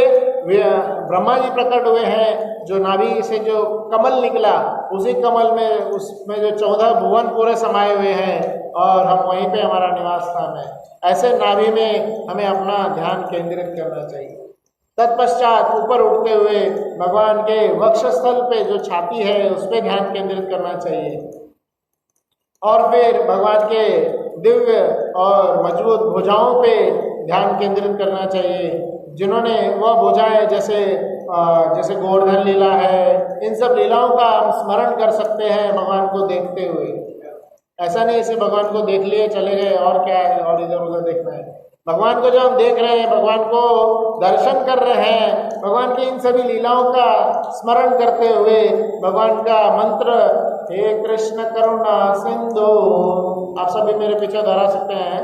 ब्रह्मा जी प्रकट हुए हैं। जो नाभि से जो कमल निकला, उसी कमल में उसमें जो 14 भुवन पूरे समाये हुए हैं, और हम वहीं पे हमारा निवास स्थान है। ऐसे नाभि में हमें अपना ध्यान केंद्रित करना चाहिए। तत्पश्चात ऊपर उठते हुए भगवान के वक्षस्थल पे जो छाती है उस पर ध्यान केंद्रित करना चाहिए, और फिर भगवान के दिव्य और मजबूत भुजाओं पे ध्यान केंद्रित करना चाहिए, जिन्होंने वह भुजाएं जैसे गोवर्धन लीला है, इन सब लीलाओं का हम स्मरण कर सकते हैं भगवान को देखते हुए। ऐसा नहीं इसे भगवान को देख लिए चले गए और क्या है, और इधर उधर देखना है। भगवान को जो हम देख रहे हैं, भगवान को दर्शन कर रहे हैं, भगवान की इन सभी लीलाओं का स्मरण करते हुए भगवान का मंत्र, हे कृष्ण करुणा सिंधु, आप सभी मेरे पीछे दोहरा सकते हैं,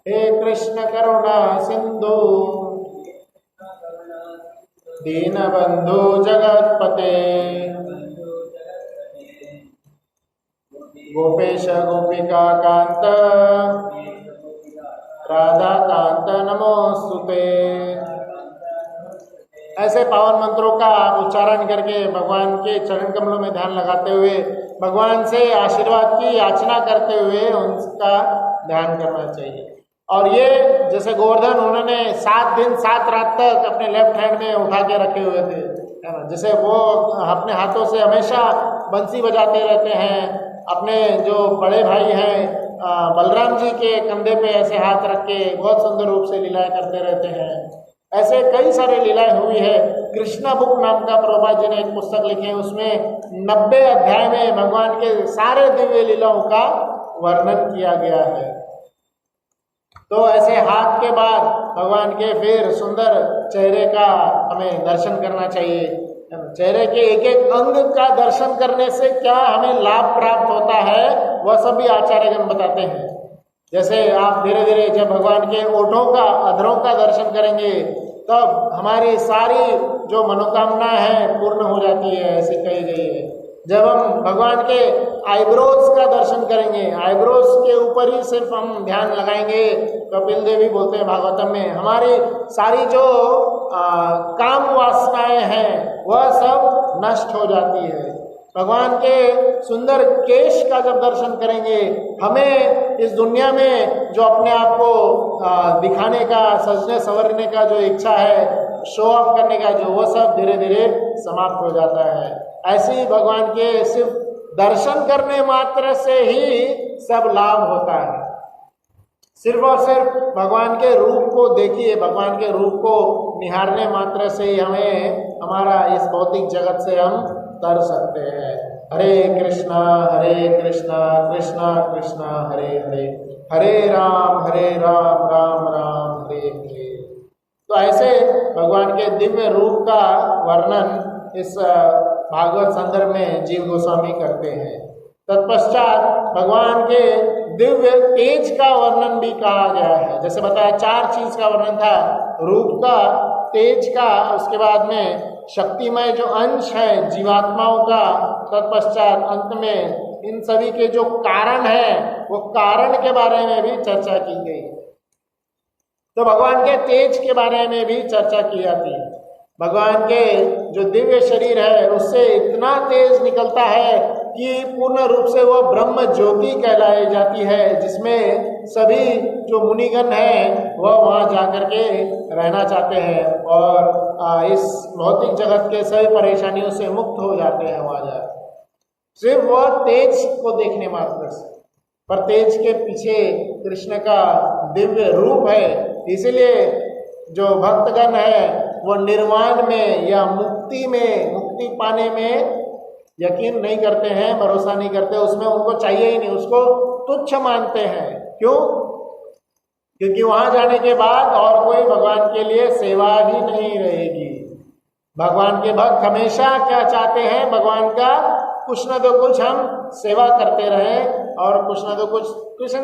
हे कृष्ण करुणा सिंधु दीन बंधु जगतपते गोपेश गोपिका कांत राधा कांत नमोस्तुते। ऐसे पावन मंत्रों का उच्चारण करके भगवान के चरण कमलों में ध्यान लगाते हुए, भगवान से आशीर्वाद की याचना करते हुए उनका ध्यान करना चाहिए। और ये जैसे गोवर्धन उन्होंने 7 दिन 7 रात तक अपने लेफ्ट हैंड में उठा के रखे हुए थे, है ना, जैसे वो अपने हाथों से हमेशा बंसी बजाते रहते हैं। अपने जो बड़े भाई हैं बलराम जी के कंधे पे ऐसे हाथ रख के बहुत सुंदर रूप से लीलाएं करते रहते हैं। ऐसे कई सारे लीलाएं हुई है। कृष्णा बुक नाम का प्रभुपाद जी ने एक पुस्तक लिखी है, उसमें 90 अध्याय में भगवान के सारे दिव्य लीलाओं का वर्णन किया गया है। तो ऐसे हाथ के बाद भगवान के फिर सुंदर चेहरे का हमें दर्शन करना चाहिए। चेहरे के एक एक अंग का दर्शन करने से क्या हमें लाभ प्राप्त होता है वह सब भी आचार्यगण बताते हैं। जैसे आप धीरे धीरे जब भगवान के ओठों का, अधरों का दर्शन करेंगे तब हमारी सारी जो मनोकामना है पूर्ण हो जाती है, ऐसे कही गई है। जब हम भगवान के आईब्रोज का दर्शन करेंगे, आईब्रोज के ऊपर ही सिर्फ हम ध्यान लगाएंगे, कपिल देवी बोलते हैं भागवतम में, हमारी सारी जो काम वासनाएं हैं वह सब नष्ट हो जाती है। भगवान के सुंदर केश का जब दर्शन करेंगे, हमें इस दुनिया में जो अपने आप को दिखाने का, सजने संवरने का जो इच्छा है, शो ऑफ करने का जो, वो सब धीरे धीरे समाप्त हो जाता है। ऐसे ही भगवान के सिर्फ दर्शन करने मात्र से ही सब लाभ होता है। सिर्फ और सिर्फ भगवान के रूप को देखिए, भगवान के रूप को निहारने मात्र से ही हमें हमारा इस भौतिक जगत से हम तर सकते हैं। हरे कृष्णा कृष्णा कृष्णा हरे हरे, हरे राम राम राम हरे हरे। तो ऐसे भगवान के दिव्य रूप का वर्णन इस भागवत संदर्भ में जीव गोस्वामी करते हैं। तत्पश्चात भगवान के दिव्य तेज का वर्णन भी कहा गया है। जैसे बताया 4 चीज का वर्णन था, रूप का, तेज का, उसके बाद में शक्तिमय जो अंश है जीवात्माओं का, तत्पश्चात अंत में इन सभी के जो कारण है वो कारण के बारे में भी चर्चा की गई। तो भगवान के तेज के बारे में भी चर्चा की जाती है। भगवान के जो दिव्य शरीर है उससे इतना तेज निकलता है कि पूर्ण रूप से वो ब्रह्म ज्योति कहलाई जाती है, जिसमें सभी जो मुनिगण हैं वह वहाँ जाकर के रहना चाहते हैं और इस भौतिक जगत के सभी परेशानियों से मुक्त हो जाते हैं वहाँ जा, सिर्फ वह तेज को देखने मात्र से। पर तेज के पीछे कृष्ण का दिव्य रूप है, इसलिए जो भक्तगण है वो निर्वाण में या मुक्ति पाने में यकीन नहीं करते हैं, भरोसा नहीं करते, उसमें उनको चाहिए ही नहीं, उसको तुच्छ मानते हैं। क्यों? क्योंकि वहां जाने के बाद और कोई भगवान के लिए सेवा ही नहीं रहेगी। भगवान के भक्त हमेशा क्या चाहते हैं, भगवान का कुछ न तो कुछ हम सेवा करते रहें और कुछ न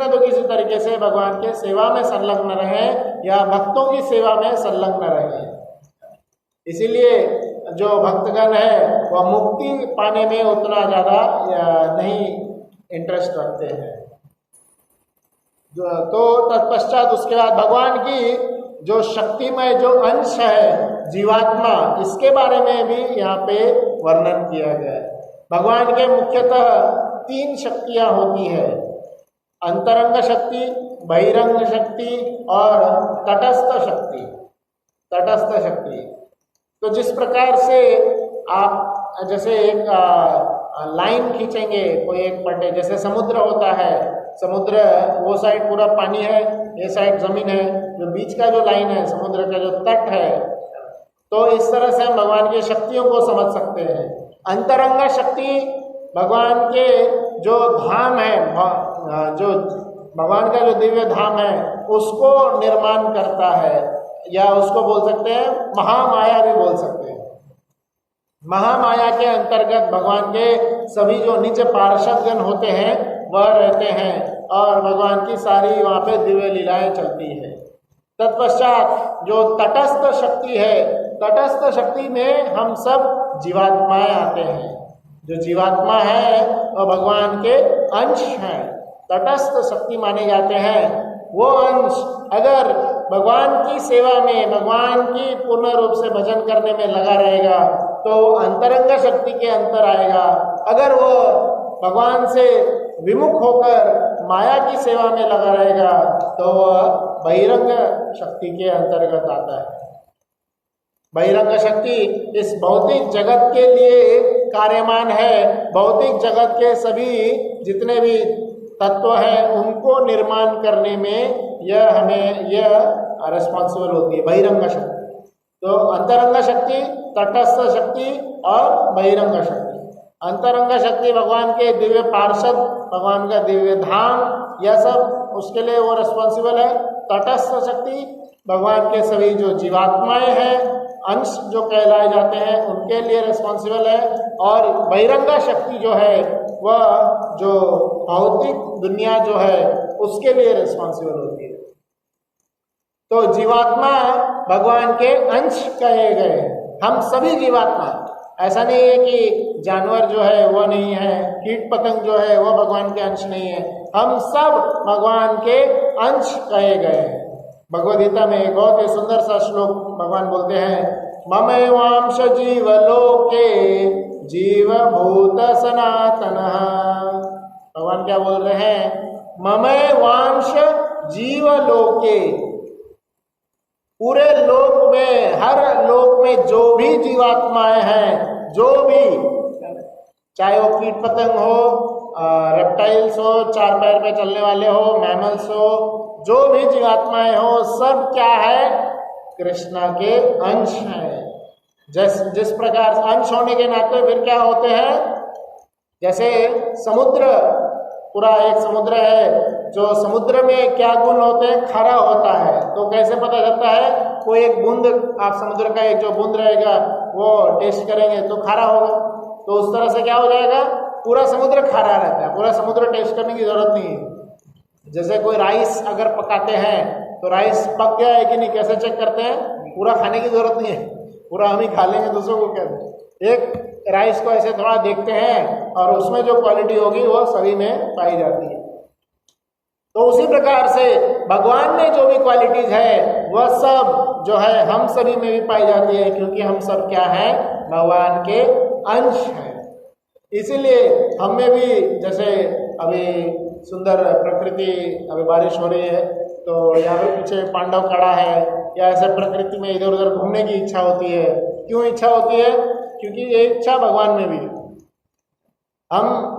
तो किसी तरीके से भगवान के सेवा में संलग्न रहें या भक्तों की सेवा में संलग्न रहें। इसीलिए जो भक्तगण है वह मुक्ति पाने में उतना ज़्यादा नहीं इंटरेस्ट रखते हैं। तो तत्पश्चात उसके बाद भगवान की जो शक्तिमय जो अंश है जीवात्मा, इसके बारे में भी यहाँ पे वर्णन किया गया है। भगवान के मुख्यतः 3 शक्तियाँ होती है, अंतरंग शक्ति, बहिरंग शक्ति और तटस्थ शक्ति। तटस्थ शक्ति तो जिस प्रकार से आप जैसे एक लाइन खींचेंगे, कोई एक पट्टे, जैसे समुद्र होता है, समुद्र वो साइड पूरा पानी है, ये साइड जमीन है, जो बीच का जो लाइन है समुद्र का जो तट है, तो इस तरह से हम भगवान की शक्तियों को समझ सकते हैं। अंतरंग शक्ति भगवान के जो धाम है, जो भगवान का जो दिव्य धाम है उसको निर्माण करता है, या उसको बोल सकते हैं महामाया भी बोल सकते हैं। महामाया के अंतर्गत भगवान के सभी जो निज पार्षदगण होते हैं वह रहते हैं और भगवान की सारी वहाँ पे दिव्य लीलाएं चलती है। तत्पश्चात जो तटस्थ शक्ति है, तटस्थ शक्ति में हम सब जीवात्माएं आते हैं। जो जीवात्मा है वह भगवान के अंश हैं, तटस्थ शक्ति माने जाते हैं। वो अंश अगर भगवान की सेवा में, भगवान की पूर्ण रूप से भजन करने में लगा रहेगा तो अंतरंग शक्ति के अंतर आएगा। अगर वो भगवान से विमुख होकर माया की सेवा में लगा रहेगा तो वह बहिरंग शक्ति के अंतर्गत आता है। बहिरंग शक्ति इस भौतिक जगत के लिए कार्यमान है। भौतिक जगत के सभी जितने भी तत्व हैं उनको निर्माण करने में यह रिस्पॉन्सिबल होती है, बहिरंग शक्ति। तो अंतरंग शक्ति, तटस्थ शक्ति और बहिरंग शक्ति। अंतरंग शक्ति भगवान के दिव्य पार्षद, भगवान का दिव्य धाम, यह सब उसके लिए वो रिस्पॉन्सिबल है। तटस्थ शक्ति भगवान के सभी जो जीवात्माएं हैं अंश जो कहलाए जाते हैं उनके लिए रिस्पॉन्सिबल है, और बहिरंगा शक्ति जो है वह जो भौतिक दुनिया जो है उसके लिए रिस्पॉन्सिबल होती है। तो जीवात्मा भगवान के अंश कहे गए, हम सभी जीवात्मा, ऐसा नहीं है कि जानवर जो है वो नहीं है, कीट पतंग जो है वो भगवान के अंश नहीं है, हम सब भगवान के अंश कहे गए हैं। भगवद गीता में एक बहुत ही सुंदर सा श्लोक भगवान बोलते हैं, ममेवांश जीवलोके जीवभूत सनातनः। भगवान क्या बोल रहे हैं? ममेवांश जीवलोके, पूरे लोक में, हर लोक में जो भी जीवात्माएं हैं, जो भी, चाहे वो कीट पतंग हो, रेप्टाइल्स हो, चार पैर पे चलने वाले हो, मैमल्स हो, जो भी जीवात्माएं हो, सब क्या है? कृष्णा के अंश हैं। जिस प्रकार अंश होने के नाते फिर क्या होते हैं? जैसे समुद्र, पूरा एक समुद्र है, जो समुद्र में क्या गुण होते हैं? खारा होता है। तो कैसे पता चलता है? कोई एक बूंद, आप समुद्र का एक जो बूंद रहेगा वो टेस्ट करेंगे तो खारा होगा, तो उस तरह से क्या हो जाएगा? पूरा समुद्र खारा रहता है, पूरा समुद्र टेस्ट करने की जरूरत नहीं है। जैसे कोई राइस अगर पकाते हैं तो राइस पक गया है कि नहीं, कैसे चेक करते हैं? पूरा खाने की जरूरत नहीं है, पूरा हम ही खा लेंगे, दूसरों को क्या दें। एक राइस को ऐसे थोड़ा देखते हैं और उसमें जो क्वालिटी होगी वो सभी में पाई जाती है। तो उसी प्रकार से भगवान में जो भी क्वालिटीज है वह सब जो है हम सभी में भी पाई जाती है, क्योंकि हम सब क्या हैं? भगवान के अंश हैं। इसीलिए हम में भी, जैसे अभी सुंदर प्रकृति, अभी बारिश हो रही है तो यहाँ पे पीछे पांडव खड़ा है, या ऐसे प्रकृति में इधर उधर घूमने की इच्छा होती है। क्यों इच्छा होती है? क्योंकि ये इच्छा भगवान में भी है। हम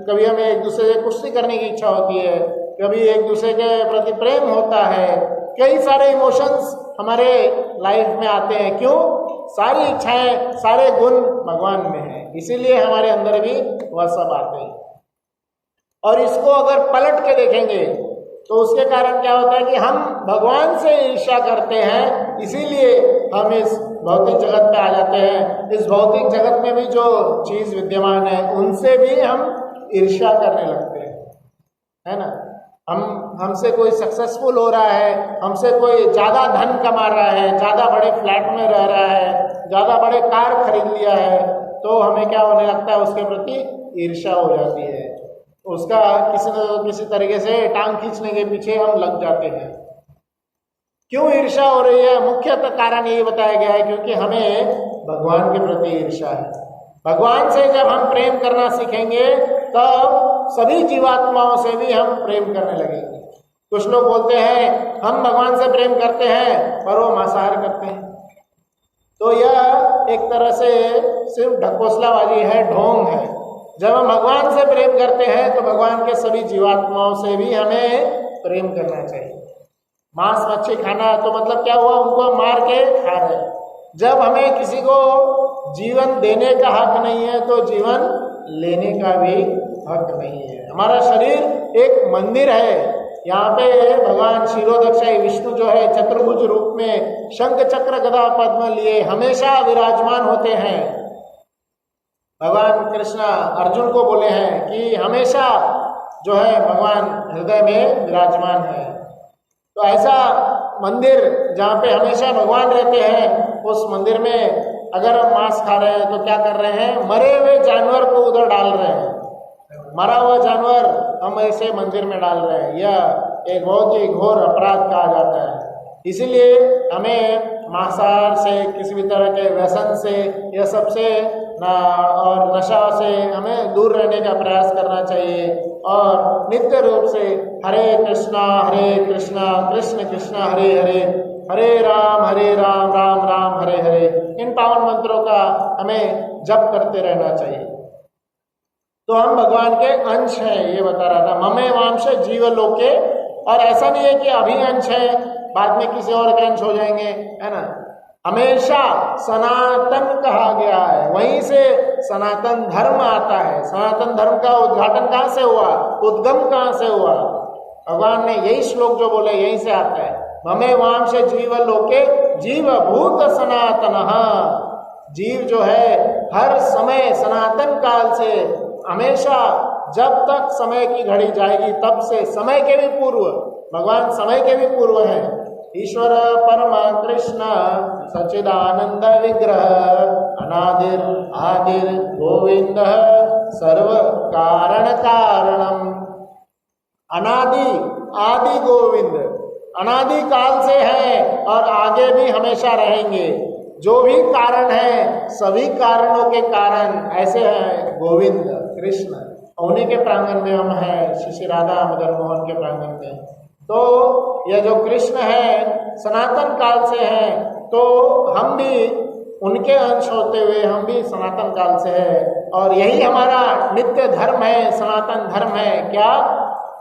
कभी हमें एक दूसरे से कुश्ती करने की इच्छा होती है, कभी एक दूसरे के प्रति प्रेम होता है, कई सारे इमोशंस हमारे लाइफ में आते हैं। क्यों? सारी इच्छाएं, सारे गुण भगवान में हैं, इसीलिए हमारे अंदर भी वह सब आते हैं। और इसको अगर पलट के देखेंगे तो उसके कारण क्या होता है कि हम भगवान से ईर्ष्या करते हैं, इसीलिए हम इस भौतिक जगत पे आ जाते हैं। इस भौतिक जगत में भी जो चीज विद्यमान है उनसे भी हम ईर्ष्या करने लगते हैं, है ना। हमसे कोई सक्सेसफुल हो रहा है, हमसे कोई ज्यादा धन कमा रहा है, ज्यादा बड़े फ्लैट में रह रहा है, ज्यादा बड़े कार खरीद लिया है, तो हमें क्या होने लगता है? उसके प्रति ईर्ष्या हो जाती है, उसका किसी न किसी तरीके से टांग खींचने के पीछे हम लग जाते हैं। क्यों ईर्ष्या हो रही है? मुख्यतः कारण ये बताया गया है क्योंकि हमें भगवान के प्रति ईर्ष्या है। भगवान से जब हम प्रेम करना सीखेंगे तब सभी जीवात्माओं से भी हम प्रेम करने लगेंगे। कुछ लोग बोलते हैं हम भगवान से प्रेम करते हैं पर वो मांसाहार करते हैं, तो यह एक तरह से सिर्फ ढकोसलाबाजी है, ढोंग है। जब हम भगवान से प्रेम करते हैं तो भगवान के सभी जीवात्माओं से भी हमें प्रेम करना चाहिए। मांस मच्छी खाना तो मतलब क्या हुआ? उनको मार के खा रहे। जब हमें किसी को जीवन देने का हक नहीं है तो जीवन लेने का भी हक नहीं है। हमारा शरीर एक मंदिर है, यहाँ पे भगवान क्षीरोदक्षाई विष्णु जो है चतुर्भुज रूप में शंख चक्र गदा पद्म लिए हमेशा विराजमान होते हैं। भगवान कृष्ण अर्जुन को बोले हैं कि हमेशा जो है भगवान हृदय में विराजमान है। तो ऐसा मंदिर जहाँ पे हमेशा भगवान रहते हैं, उस मंदिर में अगर हम मांस खा रहे हैं तो क्या कर रहे हैं? मरे हुए जानवर को उधर डाल रहे हैं, मरा हुआ जानवर हम ऐसे मंदिर में डाल रहे हैं। यह एक बहुत ही घोर अपराध कहा जाता है। इसीलिए हमें मांसाहार से, किसी भी तरह के व्यसन से, यह सबसे और नशा से हमें दूर रहने का प्रयास करना चाहिए और नित्य रूप से हरे कृष्णा कृष्ण कृष्ण हरे हरे, हरे राम राम राम हरे हरे, इन पावन मंत्रों का हमें जप करते रहना चाहिए। तो हम भगवान के अंश हैं, ये बता रहा था। ममे वांश जीवलोके, और ऐसा नहीं है कि अभी अंश है बाद में किसी और के अंश हो जाएंगे, है ना। हमेशा सनातन कहा गया है, वहीं से सनातन धर्म आता है। सनातन धर्म का उद्घाटन कहाँ से हुआ? उद्गम कहाँ से हुआ? भगवान ने यही श्लोक जो बोले यहीं से आता है। ममे वांश जीव लोके जीवभूत सनातनः, जीव जो है हर समय सनातन काल से हमेशा जब तक समय की घड़ी जाएगी तब से समय के भी पूर्व, भगवान समय के भी पूर्व हैं। ईश्वर परम कृष्ण सच्चिदानंद विग्रह अनादिर आदिर गोविंद सर्व कारण कारणम। अनादि आदि गोविंद अनादि काल से हैं और आगे भी हमेशा रहेंगे। जो भी कारण है सभी कारणों के कारण ऐसे हैं गोविंद कृष्ण, उन्हीं के प्रांगण में हम हैं, श्री राधा मदन मोहन के प्रांगण में। तो यह जो कृष्ण है सनातन काल से हैं, तो हम भी उनके अंश होते हुए हम भी सनातन काल से हैं, और यही हमारा नित्य धर्म है, सनातन धर्म है। क्या?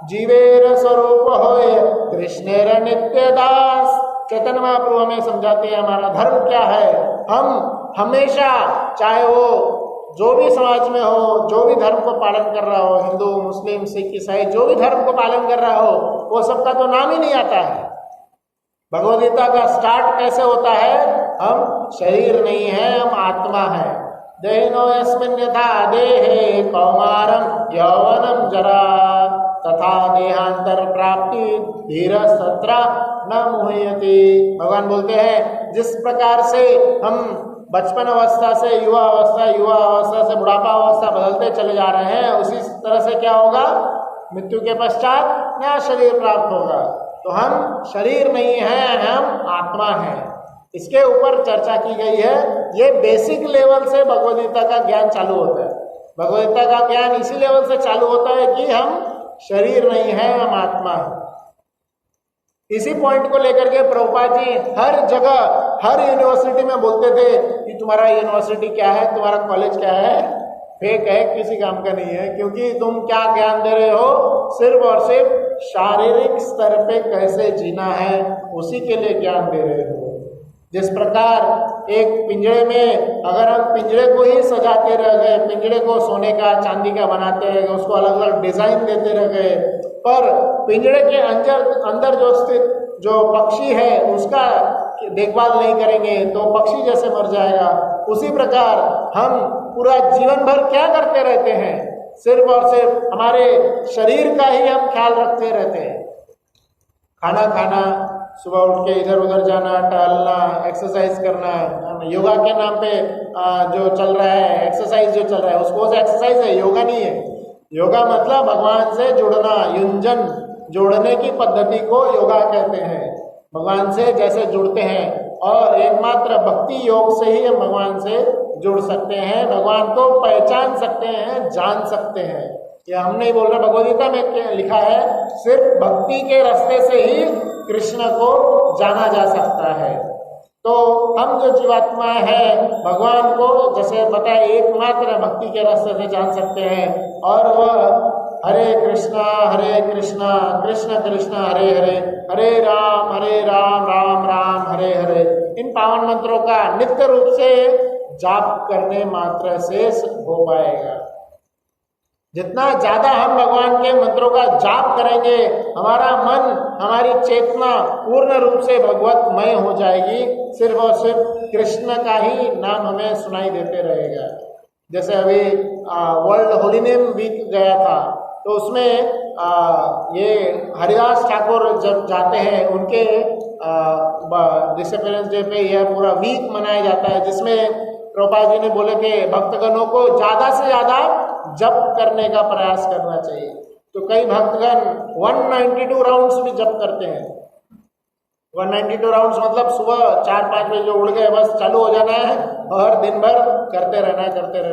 जीवेर स्वरूप होय कृष्णेर नित्य दास। चैतन्य महाप्रभु हमें समझाते हैं हमारा धर्म क्या है। हम हमेशा, चाहे वो जो भी समाज में हो, जो भी धर्म को पालन कर रहा हो, हिंदू मुस्लिम सिख ईसाई जो भी धर्म को पालन कर रहा हो, वो सबका तो नाम ही नहीं आता है। भगवद गीता का स्टार्ट कैसे होता है? हम शरीर नहीं है, हम आत्मा है। देहिनो यस्मिन् यथा देहे कौमारम यौवनम जरा तथा देहांतर प्राप्ति धीर सत्रा न मुह्यति। भगवान बोलते हैं जिस प्रकार से हम बचपन अवस्था से युवा अवस्था से बुढ़ापा अवस्था बदलते चले जा रहे हैं, उसी तरह से क्या होगा? मृत्यु के पश्चात नया शरीर प्राप्त होगा। तो हम शरीर नहीं है, हम आत्मा है। इसके ऊपर चर्चा की गई है। ये बेसिक लेवल से भगवद गीता का ज्ञान चालू होता है। भगवद गीता का ज्ञान इसी लेवल से चालू होता है कि हम शरीर नहीं है, हम आत्मा है। इसी पॉइंट को लेकर के प्रभुपाद जी हर जगह हर यूनिवर्सिटी में बोलते थे कि तुम्हारा यूनिवर्सिटी क्या है, तुम्हारा कॉलेज क्या है, फेक है, किसी काम का नहीं है, क्योंकि तुम क्या ज्ञान दे रहे हो? सिर्फ और सिर्फ शारीरिक स्तर पे कैसे जीना है उसी के लिए ज्ञान दे रहे हो। जिस प्रकार एक पिंजरे में अगर हम पिंजरे को ही सजाते रह गए, पिंजरे को सोने का चांदी का बनाते रह गए, उसको अलग अलग डिजाइन देते रह गए, पर पिंजरे के अंदर जो स्थित जो पक्षी है उसका देखभाल नहीं करेंगे तो पक्षी जैसे मर जाएगा। उसी प्रकार हम पूरा जीवन भर क्या करते रहते हैं? सिर्फ और सिर्फ हमारे शरीर का ही हम ख्याल रखते रहते हैं। खाना खाना, सुबह उठ के इधर उधर जाना, टहलना, एक्सरसाइज करना, योगा के नाम पे जो चल रहा है, एक्सरसाइज जो चल रहा है उसको एक्सरसाइज है, योगा नहीं है। योगा मतलब भगवान से जुड़ना, युंजन जोड़ने की पद्धति को योगा कहते हैं। भगवान से जैसे जुड़ते हैं, और एकमात्र भक्ति योग से ही हम भगवान से जुड़ सकते हैं, भगवान को पहचान सकते हैं, जान सकते हैं। ये हम नहीं बोल रहे, भगवद गीता में लिखा है सिर्फ भक्ति के रास्ते से ही कृष्ण को जाना जा सकता है। तो हम जो जीवात्मा है भगवान को जैसे बताया एकमात्र भक्ति के रास्ते से जान सकते हैं, और वह हरे कृष्णा कृष्ण कृष्ण हरे हरे, हरे राम राम राम हरे हरे, इन पावन मंत्रों का नित्य रूप से जाप करने मात्र से हो पाएगा। जितना ज्यादा हम भगवान के मंत्रों का जाप करेंगे, हमारा मन, हमारी चेतना पूर्ण रूप से भगवतमय हो जाएगी। सिर्फ और सिर्फ कृष्ण का ही नाम हमें सुनाई देते रहेगा। जैसे अभी वर्ल्ड होली नेम वीक गया था, तो उसमें ये हरिदास ठाकुर जब जाते हैं उनके डिसअपियरेंस डे पे यह पूरा वीक मनाया जाता है, जिसमें प्रभुपाद जी ने बोले थे भक्तगणों को ज्यादा से ज्यादा जप करने का प्रयास करना चाहिए। तो कई भक्तगण 192 राउंड्स भी जप करते हैं। 192 राउंड्स मतलब सुबह 4-5 बजे जो उड़ गए बस चालू हो जाना है और दिन भर करते रहना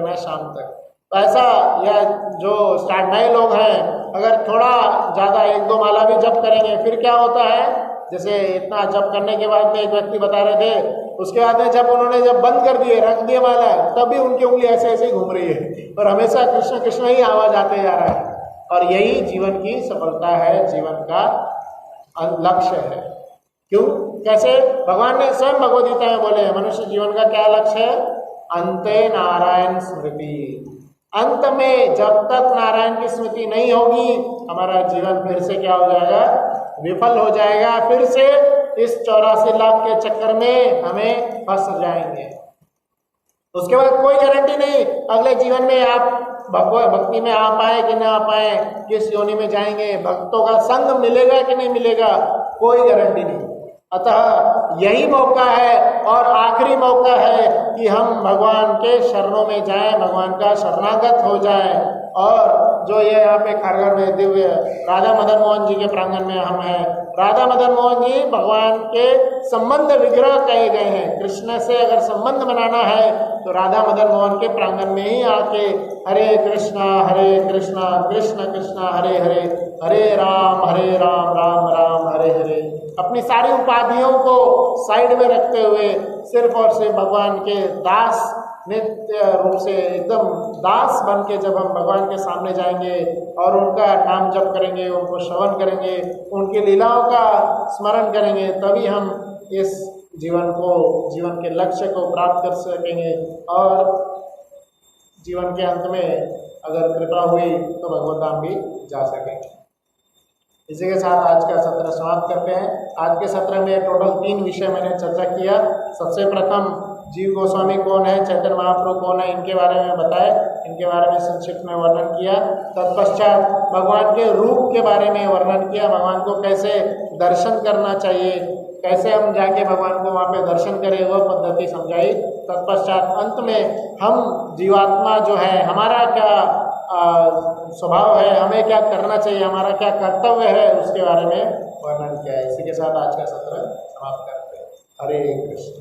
है शाम तक। तो ऐसा, या जो स्टार्ट नए लोग हैं अगर थोड़ा ज़्यादा 1-2 माला भी जप करेंगे, फिर क्या होता है, जैसे इतना जप करने के बाद में एक व्यक्ति बता रहे थे, उसके बाद में जब उन्होंने बंद कर दिए, रख दिए माला, तब भी उनकी उंगली ऐसे ऐसे ही घूम रही है और हमेशा कृष्ण कृष्ण ही आवाज आते जा रहा है। और यही जीवन की सफलता है, जीवन का लक्ष्य है। क्यों, कैसे? भगवान ने स्वयं भगवद गीता में बोले मनुष्य जीवन का क्या लक्ष्य है? अंते नारायण स्मृति। अंत में जब तक नारायण की स्मृति नहीं होगी, हमारा जीवन फिर से क्या हो जाएगा? विफल हो जाएगा, फिर से इस 84 लाख के चक्कर में हमें फंस जाएंगे। उसके बाद कोई गारंटी नहीं अगले जीवन में आप भक्ति में आ पाए कि ना आ पाए, किस योनि में जाएंगे, भक्तों का संग मिलेगा कि नहीं मिलेगा, कोई गारंटी नहीं। अतः यही मौका है और आखिरी मौका है कि हम भगवान के शरणों में जाएं, भगवान का शरणागत हो जाएं। और जो ये यहाँ पे खारघर में दिव्य राधा मदन मोहन जी के प्रांगण में हम हैं, राधा मदन मोहन जी भगवान के संबंध विग्रह कहे गए हैं। कृष्ण से अगर संबंध बनाना है तो राधा मदन मोहन के प्रांगण में ही आके हरे कृष्णा कृष्ण कृष्ण हरे हरे, हरे राम राम राम हरे हरे, अपनी सारी उपाधियों को साइड में रखते हुए सिर्फ और सिर्फ भगवान के दास नित्य रूप से एकदम दास बन के जब हम भगवान के सामने जाएंगे और उनका नाम जप करेंगे, उनको श्रवण करेंगे, उनकी लीलाओं का स्मरण करेंगे, तभी हम इस जीवन के लक्ष्य को प्राप्त कर सकेंगे। और जीवन के अंत में अगर कृपा हुई तो भगवत धाम भी जा सकेंगे। इसी के साथ आज का सत्र समाप्त करते हैं। आज के सत्र में टोटल 3 विषय मैंने चर्चा किया। सबसे प्रथम जीव गोस्वामी कौन है, चैतन्य महाप्रभु कौन है, इनके बारे में बताए, इनके बारे में संक्षिप्त में वर्णन किया। तत्पश्चात भगवान के रूप के बारे में वर्णन किया, भगवान को कैसे दर्शन करना चाहिए, कैसे हम जाके भगवान को वहाँ पे दर्शन करें, वह पद्धति समझाई। तत्पश्चात अंत में हम जीवात्मा जो है, हमारा क्या स्वभाव है, हमें क्या करना चाहिए, हमारा क्या कर्तव्य है, उसके बारे में वर्णन किया है। इसी के साथ आज का सत्र समाप्त करते हैं। हरे कृष्ण।